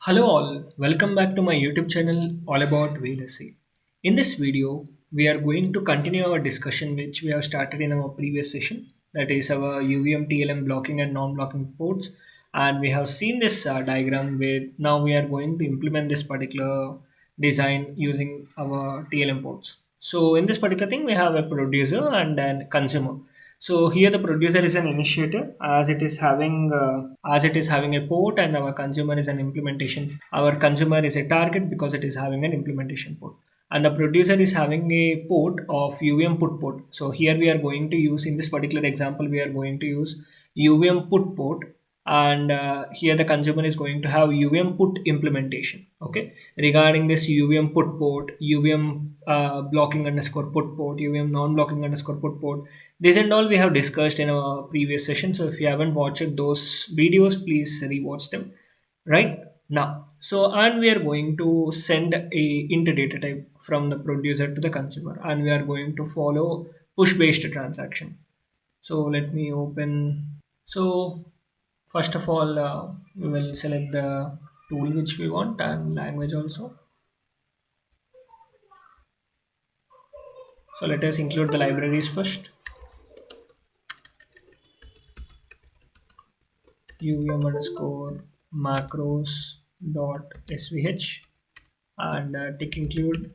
Hello all, welcome back to my YouTube channel all about VLSI. In this video, we are going to continue our discussion which we have started in our previous session, that is our UVM TLM blocking and non-blocking ports, and we have seen this diagram where now we are going to implement this particular design using our TLM ports. So in this particular thing, we have a producer and a consumer. So here the producer is an initiator as it is having a port, and our consumer is an implementation. Our consumer is a target because it is having an implementation port. And the producer is having a port of UVM put port. So here we are going to use, in this particular example, we are going to use UVM put port, and here the consumer is going to have UVM put implementation. Okay, regarding this UVM put port, UVM blocking underscore put port, UVM non-blocking underscore put port, this and all we have discussed in our previous session. So if you haven't watched those videos, please rewatch them right now. So, and we are going to send a int data type from the producer to the consumer, and we are going to follow push based transaction. So let me open. So first of all, we will select the tool which we want and language also. So let us include the libraries first. UVM underscore macros dot svh, and tick include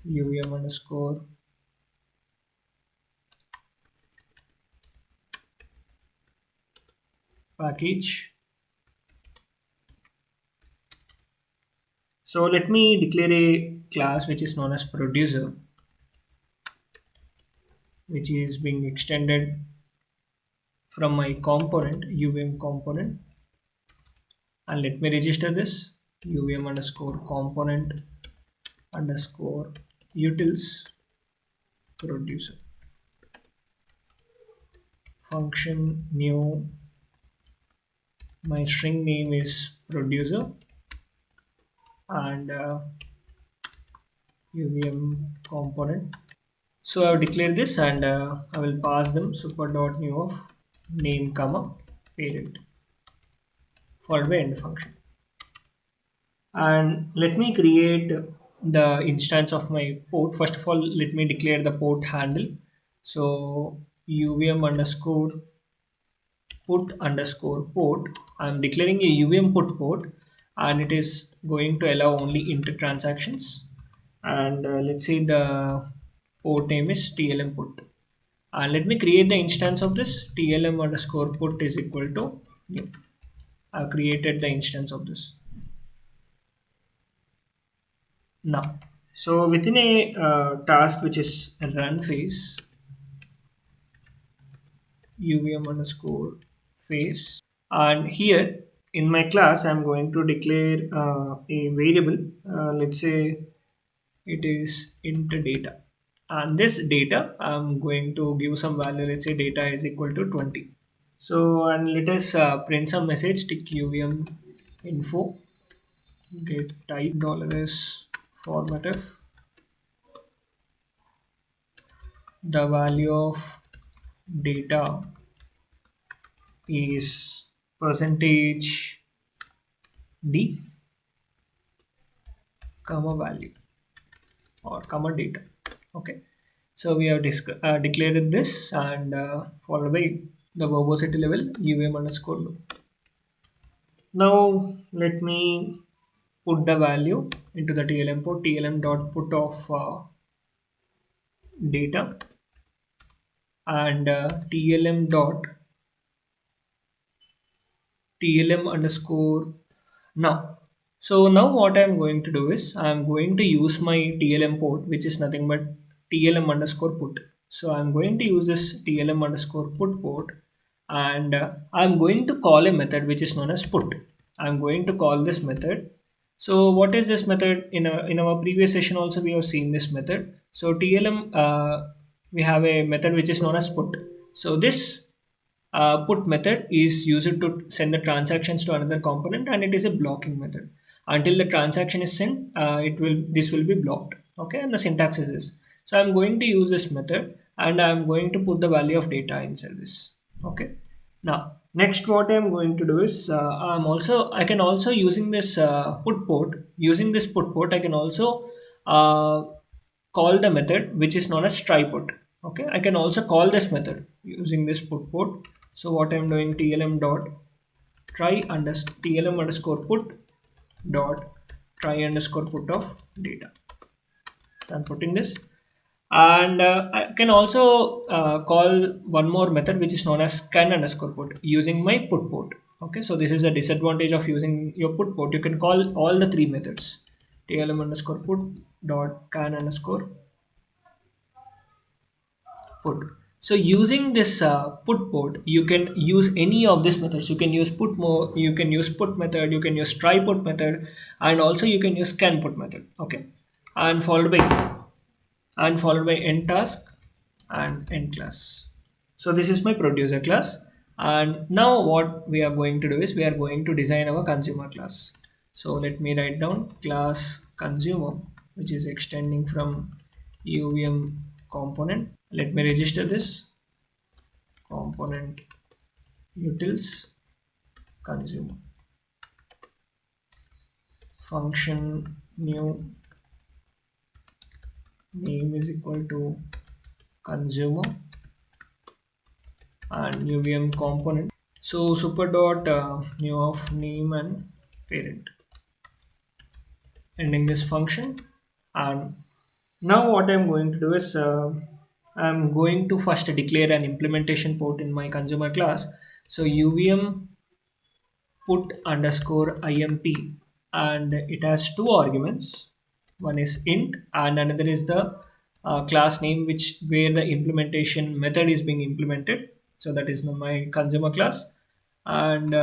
UVM underscore package. So let me declare a class which is known as producer, which is being extended from my component UVM component, and let me register this UVM underscore component underscore utils producer function new. My string name is producer, and UVM component. So I have declared this, and I will pass them super.new of name comma parent followed by end function. And let me create the instance of my port. First of all, let me declare the port handle. So UVM underscore put underscore port. I'm declaring a UVM put port, and it is going to allow only inter transactions. And let's say the port name is TLM put. And let me create the instance of this TLM underscore put is equal to new. I've created the instance of this now. So within a task which is a run phase, UVM underscore phase, and here in my class I'm going to declare a variable. Let's say it is int data, and this data I'm going to give some value. Let's say data is equal to 20. So, and let us print some message tick UVM info get type $s formatf. The value of data is percentage d comma value or comma data. Okay, so we have declared this, and followed by the verbosity level UVM underscore loop. Now let me put the value into the TLM port. TLM dot put of data, and TLM underscore now. So now what I'm going to do is I'm going to use my TLM port, which is nothing but TLM underscore put. So I'm going to use this TLM underscore put port, and I'm going to call a method which is known as put. I'm going to call this method. So what is this method? In our previous session also we have seen this method. So TLM, we have a method which is known as put. So this put method is used to send the transactions to another component, and it is a blocking method. Until the transaction is sent, this will be blocked. Okay, and the syntax is this. So I'm going to use this method, and I'm going to put the value of data inside this. Okay, Now, next what I'm going to do is I can also using this put port. Using this put port, I can also uh, call the method which is known as try put. Okay, I can also call this method using this put port. So what I'm doing, TLM dot TLM underscore put dot try underscore put of data. So I'm putting this, and I can also call one more method which is known as scan underscore put using my put port. Okay, so this is a disadvantage of using your put port. You can call all the three methods, tlm underscore put dot can underscore put. So using this put port, you can use any of these methods. You can use put more, you can use put method, you can use try put method, and also you can use scan put method. Okay, and followed by end task and end class. So this is my producer class, and now what we are going to do is we are going to design our consumer class. So let me write down class consumer, which is extending from UVM component. Let me register this component utils consumer function new name is equal to consumer and UVM component. So super dot new of name and parent, ending this function. And now what I'm going to do is I'm going to first declare an implementation port in my consumer class. So UVM put underscore imp, and it has two arguments. One is int and another is the class name which where the implementation method is being implemented. So that is my consumer class, and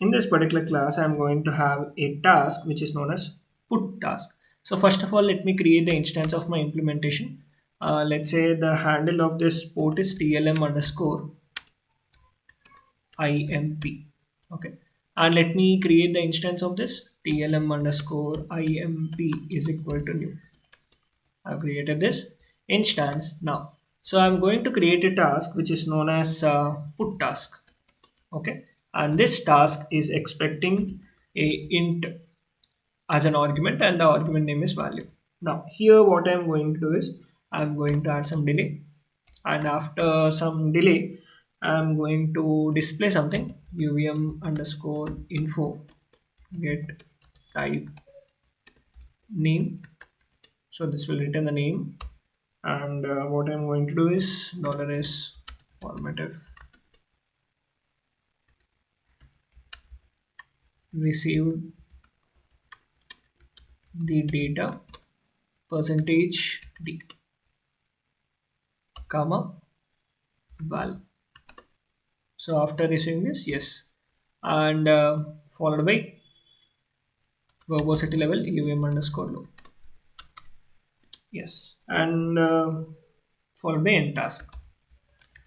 in this particular class I'm going to have a task which is known as put task. So first of all, let me create the instance of my implementation. Let's say the handle of this port is tlm underscore imp. Okay, and let me create the instance of this tlm underscore imp is equal to new. I've created this instance now. So I'm going to create a task which is known as put task. Okay, and this task is expecting a int as an argument, and the argument name is value. Now here what I'm going to do is I'm going to add some delay, and after some delay I'm going to display something UVM underscore info get type name. So this will return the name, and what I'm going to do is $s formatf received the data percentage d comma val. So after receiving this, yes, and followed by verbosity level UVM underscore low, yes, and followed by end task.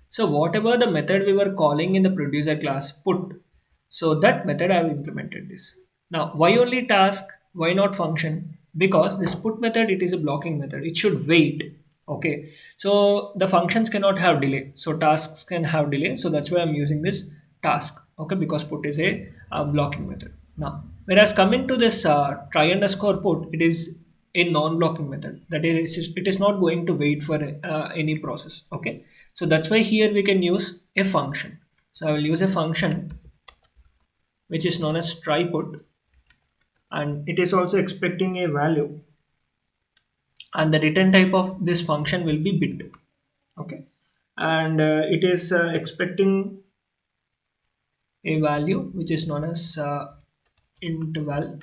So whatever the method we were calling in the producer class put, so that method I have implemented this. Now why only task? Why not function? Because this put method, it is a blocking method. It should wait. Okay. So the functions cannot have delay. So tasks can have delay. So that's why I'm using this task. Okay, because put is a blocking method. Now, whereas coming to this try underscore put, it is a non-blocking method. That is, it is not going to wait for any process. Okay, so that's why here we can use a function. So I will use a function which is known as try put, and it is also expecting a value, and the return type of this function will be bit. Okay, and it is expecting a value which is known as interval.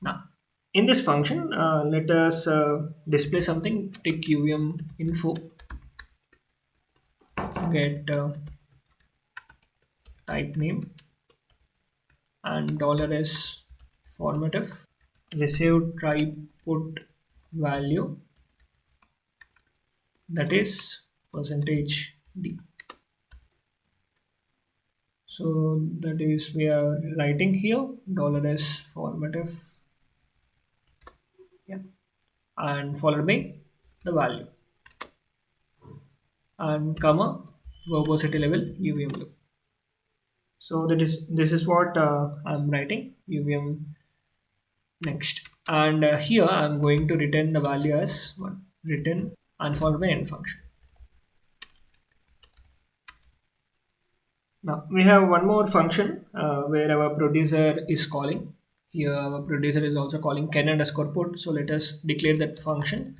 Now in this function, let us display something, take UVM info get type name and $s formatf received try put value, that is percentage d. So that is we are writing here $s formatf, yeah, and followed by the value and comma verbosity level UVM loop. So this is what I'm writing UVM next, and here I'm going to return the value as one return and followed by end function. Now we have one more function where our producer is calling. Here our producer is also calling ken underscore put. So let us declare that function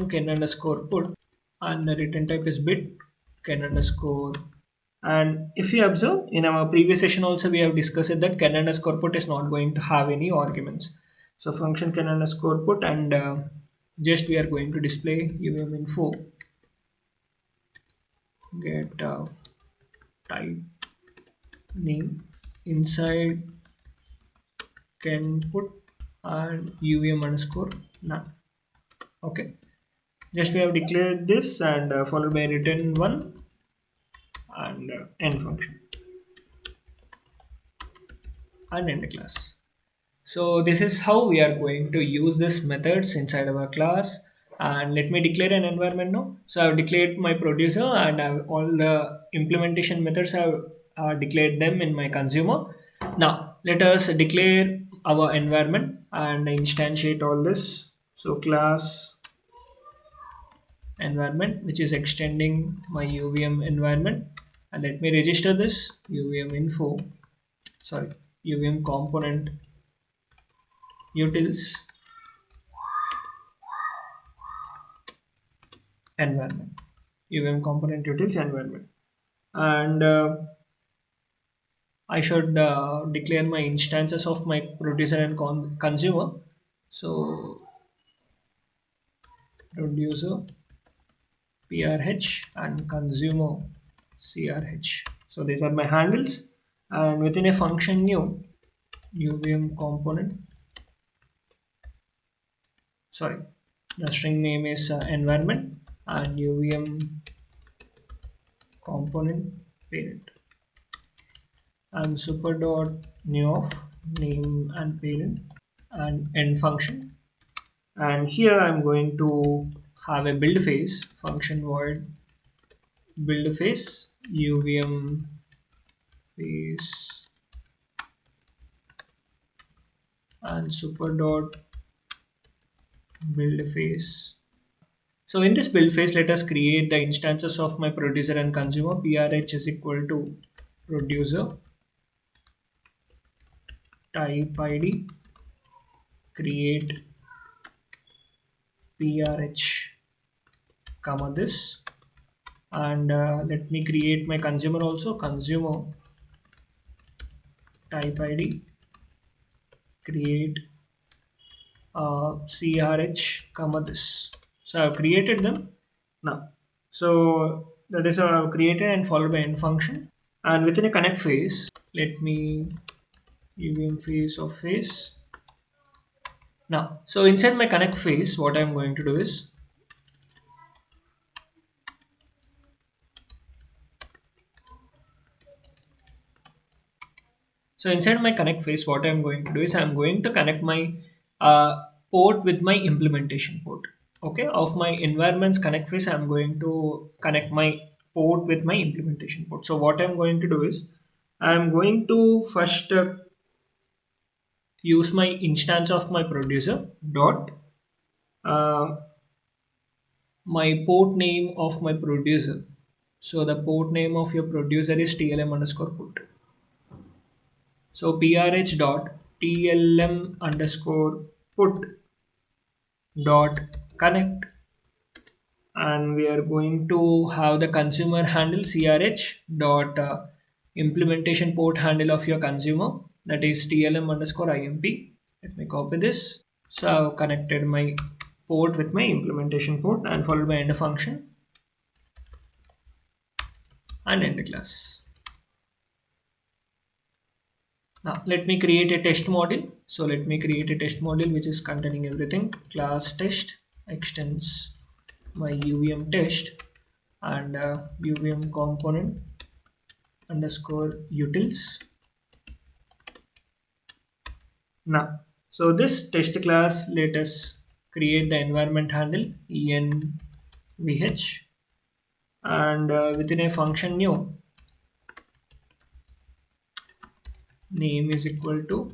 ken underscore put, and the return type is bit ken underscore. And if you observe in our previous session also we have discussed that ken underscore put is not going to have any arguments. So function ken underscore put, and just we are going to display UVM info get type name inside can put and UVM underscore none. Okay, just we have declared this, and followed by return one and end function and end class. So this is how we are going to use this methods inside our class. And let me declare an environment now. So I've declared my producer, and I've all the implementation methods I've declared them in my consumer. Now let us declare our environment and instantiate all this. So class environment, which is extending my UVM environment, and let me register this UVM info, sorry, UVM component utils environment, UVM component utils environment, and I should declare my instances of my producer and consumer. So producer PRH and consumer CRH. So these are my handles, and within a function new UVM component, sorry, the string name is environment, and UVM component parent, and super dot new of name and parent and end function. And here I'm going to have a build phase function void build phase UVM phase and super dot build phase. So in this build phase, let us create the instances of my producer and consumer. PRH is equal to producer type ID create PRH comma this, and let me create my consumer also, consumer type ID create CRH comma this. So I've created them now. So that is how I've created and followed by end function. And within a connect phase, let me UVM phase of phase. Now, so inside my connect phase, what I'm going to do is inside my connect phase, what I'm going to do is I'm going to connect my port with my implementation port. Okay, of my environments connect phase, I'm going to connect my port with my implementation port. So what I'm going to do is I'm going to first use my instance of my producer dot uh, my port name of my producer. So the port name of your producer is TLM underscore put. So PRH dot TLM underscore put dot connect, and we are going to have the consumer handle CRH dot implementation port handle of your consumer, that is TLM underscore IMP. Let me copy this. So I've connected my port with my implementation port and followed by end function and end class. Now let me create a test module. So let me create a test module which is containing everything. Class test extends my UVM test and UVM component underscore utils. Now, so this test class, let us create the environment handle envh and within a function new, name is equal to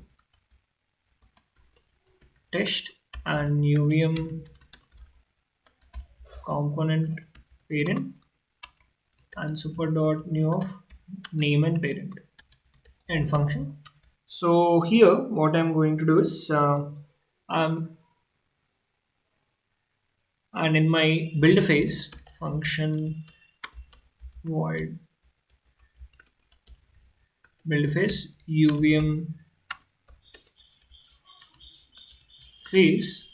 test, and UVM component parent, and super dot new of name and parent end function. So here what I'm going to do is um, and in my build phase function void build phase UVM phase,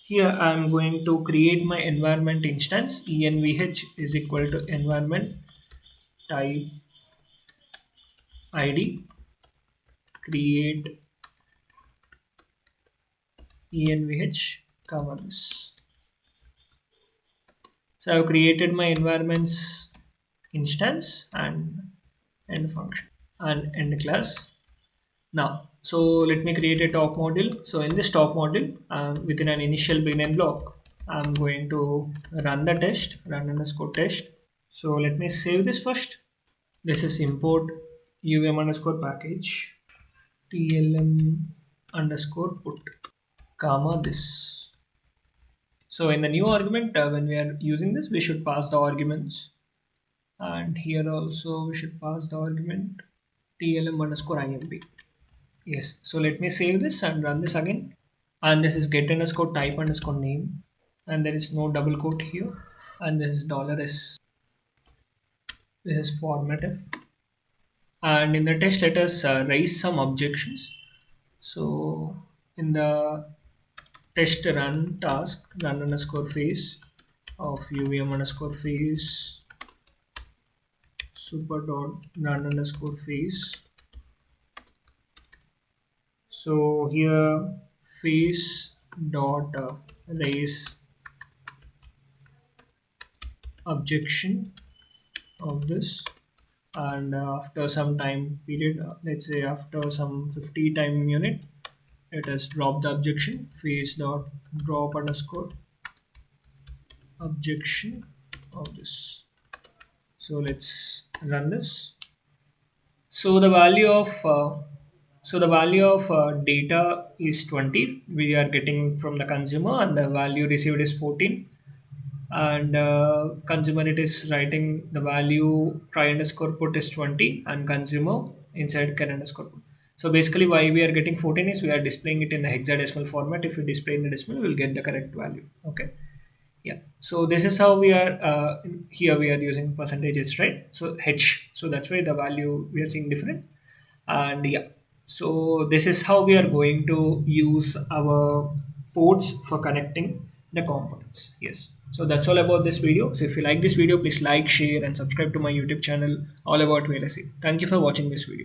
here I'm going to create my environment instance. Envh is equal to environment type id create envh comma this. So I've created my environments instance and end function and end class. Now, so let me create a top module. So in this top module, within an initial begin block, I'm going to run the test, run underscore test. So let me save this first. This is import UVM underscore package TLM underscore put comma this. So in the new argument, when we are using this, we should pass the arguments, and here also we should pass the argument TLM underscore IMP. Yes, so let me save this and run this again. And this is get underscore type underscore name, and there is no double quote here, and this is dollar $s. This is formatted. And in the test, let us raise some objections. So in the test run task, run underscore phase of UVM underscore phase super dot run underscore phase. So here phase dot raise objection of this, and after some time period, let's say after some 50 time unit, let us drop the objection phase dot drop underscore objection of this. So let's run this. So the value of data is 20 we are getting from the consumer, and the value received is 14, and consumer it is writing the value try underscore put is 20, and consumer inside can underscore put. So basically why we are getting 14 is we are displaying it in a hexadecimal format. If we display in the decimal, we'll get the correct value. Okay, yeah, so this is how we are here we are using percentages, right? So h, so that's why the value we are seeing different. And yeah, so this is how we are going to use our ports for connecting the components. Yes, so that's all about this video. So if you like this video, please like, share and subscribe to my YouTube channel all about VLSI. Thank you for watching this video.